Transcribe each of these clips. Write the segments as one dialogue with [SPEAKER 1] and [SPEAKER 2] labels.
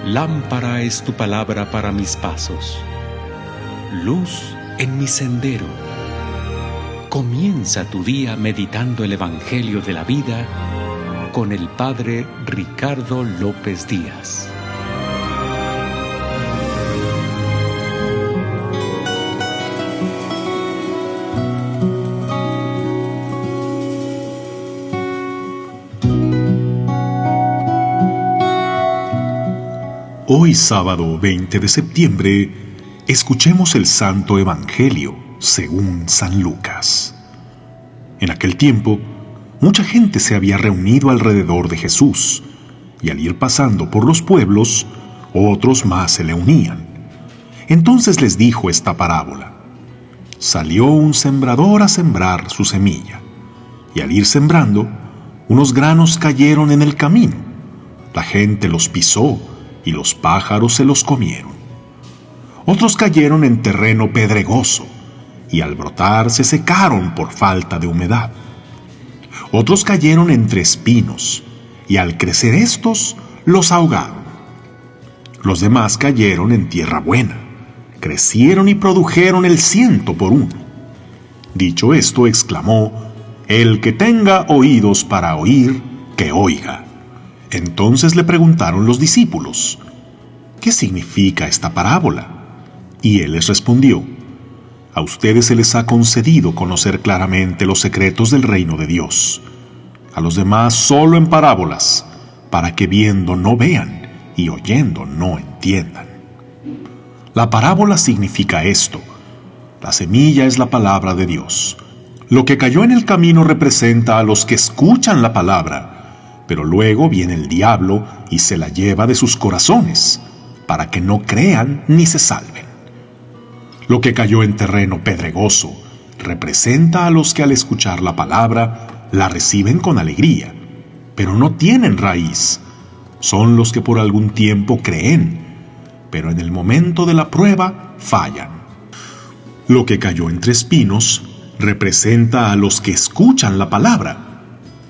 [SPEAKER 1] Lámpara es tu palabra para mis pasos, luz en mi sendero. Comienza tu día meditando el Evangelio de la vida con el Padre Ricardo López Díaz.
[SPEAKER 2] Hoy sábado 20 de septiembre, escuchemos el Santo Evangelio según San Lucas. En aquel tiempo, mucha gente se había reunido alrededor de Jesús, y al ir pasando por los pueblos, otros más se le unían. Entonces les dijo esta parábola: Salió un sembrador a sembrar su semilla, y al ir sembrando, unos granos cayeron en el camino. La gente los pisó, y los pájaros se los comieron. Otros cayeron en terreno pedregoso, y al brotar se secaron por falta de humedad. Otros cayeron entre espinos, y al crecer estos, los ahogaron. Los demás cayeron en tierra buena, crecieron y produjeron el 100 por 1. Dicho esto, exclamó: El que tenga oídos para oír, que oiga. Entonces le preguntaron los discípulos: ¿Qué significa esta parábola? Y él les respondió: A ustedes se les ha concedido conocer claramente los secretos del reino de Dios. A los demás solo en parábolas, para que viendo no vean y oyendo no entiendan. La parábola significa esto: la semilla es la palabra de Dios. Lo que cayó en el camino representa a los que escuchan la palabra, pero luego viene el diablo y se la lleva de sus corazones, para que no crean ni se salven. Lo que cayó en terreno pedregoso representa a los que al escuchar la palabra la reciben con alegría, pero no tienen raíz. Son los que por algún tiempo creen, pero en el momento de la prueba fallan. Lo que cayó entre espinos representa a los que escuchan la palabra,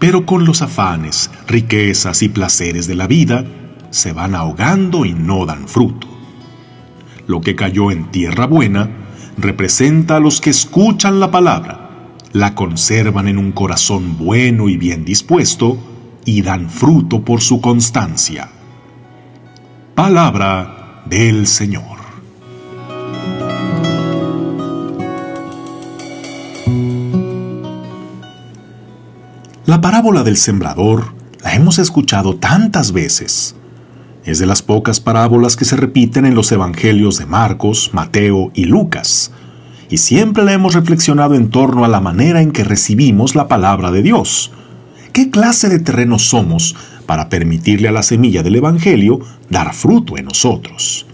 [SPEAKER 2] pero con los afanes, riquezas y placeres de la vida, se van ahogando y no dan fruto. Lo que cayó en tierra buena representa a los que escuchan la palabra, la conservan en un corazón bueno y bien dispuesto, y dan fruto por su constancia. Palabra del Señor. La parábola del sembrador la hemos escuchado tantas veces. Es de las pocas parábolas que se repiten en los evangelios de Marcos, Mateo y Lucas, y siempre la hemos reflexionado en torno a la manera en que recibimos la palabra de Dios. ¿Qué clase de terreno somos para permitirle a la semilla del evangelio dar fruto en nosotros?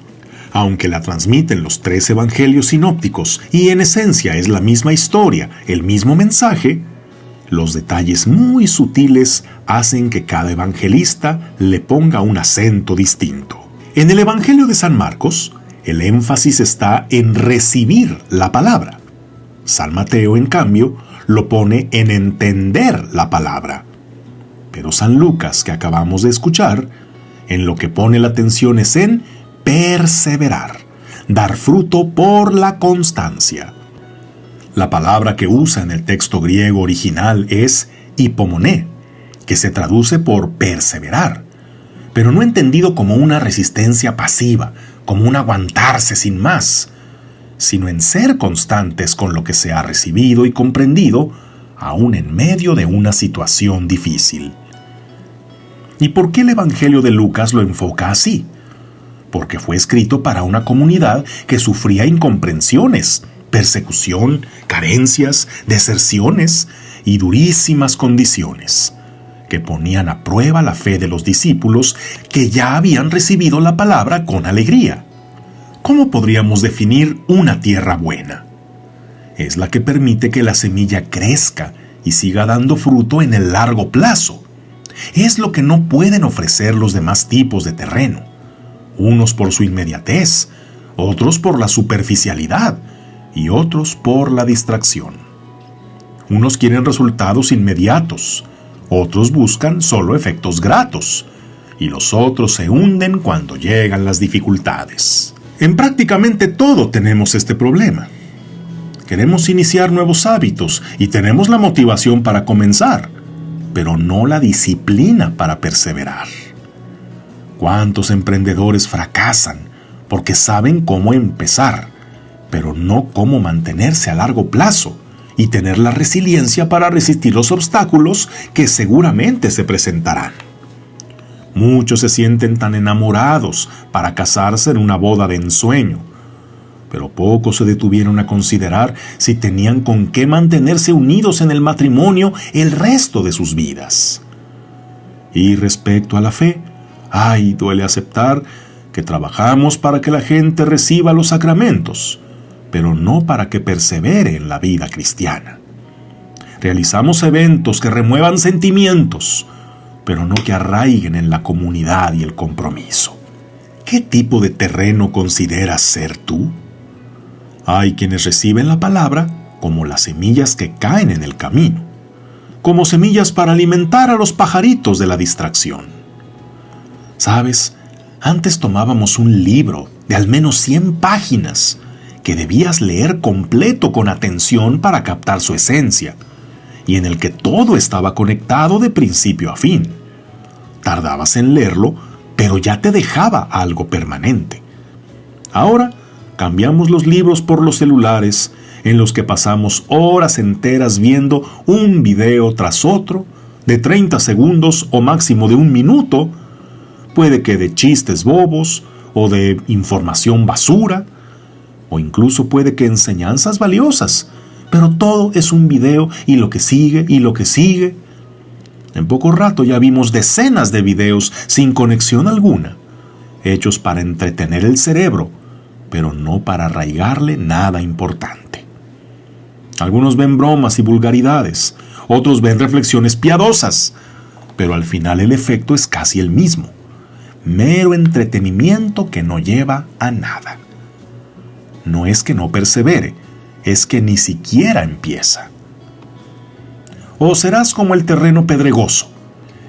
[SPEAKER 2] Aunque la transmiten los 3 evangelios sinópticos y en esencia es la misma historia, el mismo mensaje, los detalles muy sutiles hacen que cada evangelista le ponga un acento distinto. En el Evangelio de San Marcos, el énfasis está en recibir la palabra. San Mateo, en cambio, lo pone en entender la palabra. Pero San Lucas, que acabamos de escuchar, en lo que pone la atención es en perseverar, dar fruto por la constancia. La palabra que usa en el texto griego original es hipomoné, que se traduce por perseverar, pero no entendido como una resistencia pasiva, como un aguantarse sin más, sino en ser constantes con lo que se ha recibido y comprendido, aún en medio de una situación difícil. ¿Y por qué el Evangelio de Lucas lo enfoca así? Porque fue escrito para una comunidad que sufría incomprensiones, persecución, carencias, deserciones y durísimas condiciones, que ponían a prueba la fe de los discípulos que ya habían recibido la palabra con alegría. ¿Cómo podríamos definir una tierra buena? Es la que permite que la semilla crezca y siga dando fruto en el largo plazo. Es lo que no pueden ofrecer los demás tipos de terreno, unos por su inmediatez, otros por la superficialidad, y otros por la distracción. Unos quieren resultados inmediatos, otros buscan solo efectos gratos, y los otros se hunden cuando llegan las dificultades. En prácticamente todo tenemos este problema. Queremos iniciar nuevos hábitos y tenemos la motivación para comenzar, pero no la disciplina para perseverar. ¿Cuántos emprendedores fracasan porque saben cómo empezar, pero no cómo mantenerse a largo plazo y tener la resiliencia para resistir los obstáculos que seguramente se presentarán? Muchos se sienten tan enamorados para casarse en una boda de ensueño, pero pocos se detuvieron a considerar si tenían con qué mantenerse unidos en el matrimonio el resto de sus vidas. Y respecto a la fe, duele aceptar que trabajamos para que la gente reciba los sacramentos, pero no para que persevere en la vida cristiana. Realizamos eventos que remuevan sentimientos, pero no que arraiguen en la comunidad y el compromiso. ¿Qué tipo de terreno consideras ser tú? Hay quienes reciben la palabra como las semillas que caen en el camino, como semillas para alimentar a los pajaritos de la distracción. ¿Sabes? Antes tomábamos un libro de al menos 100 páginas que debías leer completo con atención para captar su esencia, y en el que todo estaba conectado de principio a fin. Tardabas en leerlo, pero ya te dejaba algo permanente. Ahora cambiamos los libros por los celulares, en los que pasamos horas enteras viendo un video tras otro, de 30 segundos o máximo de 1 minuto, puede que de chistes bobos o de información basura, o incluso puede que enseñanzas valiosas, pero todo es un video y lo que sigue y lo que sigue. En poco rato ya vimos decenas de videos sin conexión alguna, hechos para entretener el cerebro, pero no para arraigarle nada importante. Algunos ven bromas y vulgaridades, otros ven reflexiones piadosas, pero al final el efecto es casi el mismo: mero entretenimiento que no lleva a nada. No es que no persevere, es que ni siquiera empieza. O serás como el terreno pedregoso,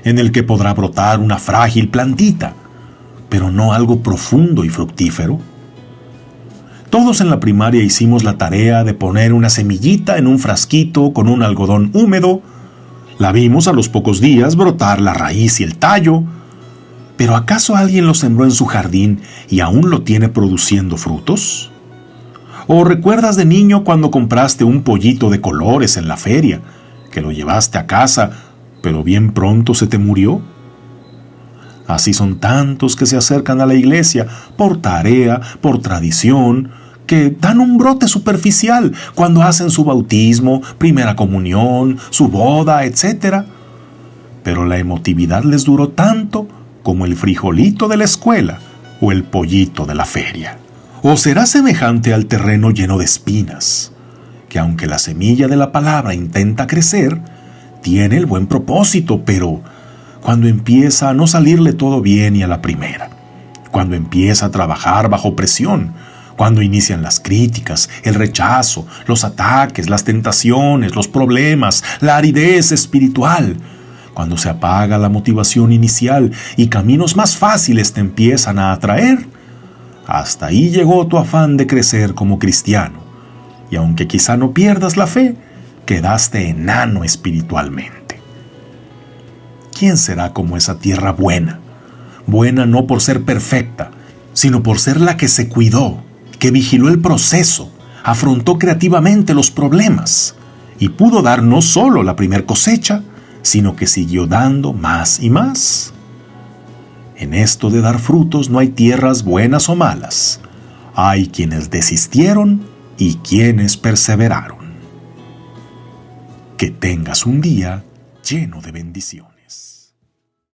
[SPEAKER 2] en el que podrá brotar una frágil plantita, pero no algo profundo y fructífero. Todos en la primaria hicimos la tarea de poner una semillita en un frasquito con un algodón húmedo. La vimos a los pocos días brotar la raíz y el tallo. ¿Pero acaso alguien lo sembró en su jardín y aún lo tiene produciendo frutos? ¿O recuerdas de niño cuando compraste un pollito de colores en la feria, que lo llevaste a casa, pero bien pronto se te murió? Así son tantos que se acercan a la iglesia por tarea, por tradición, que dan un brote superficial cuando hacen su bautismo, primera comunión, su boda, etc. Pero la emotividad les duró tanto como el frijolito de la escuela o el pollito de la feria. O será semejante al terreno lleno de espinas, que aunque la semilla de la palabra intenta crecer, tiene el buen propósito, pero cuando empieza a no salirle todo bien y a la primera, cuando empieza a trabajar bajo presión, cuando inician las críticas, el rechazo, los ataques, las tentaciones, los problemas, la aridez espiritual, cuando se apaga la motivación inicial y caminos más fáciles te empiezan a atraer, hasta ahí llegó tu afán de crecer como cristiano, y aunque quizá no pierdas la fe, quedaste enano espiritualmente. ¿Quién será como esa tierra buena? Buena no por ser perfecta, sino por ser la que se cuidó, que vigiló el proceso, afrontó creativamente los problemas, y pudo dar no solo la primer cosecha, sino que siguió dando más y más. En esto de dar frutos no hay tierras buenas o malas. Hay quienes desistieron y quienes perseveraron. Que tengas un día lleno de bendición.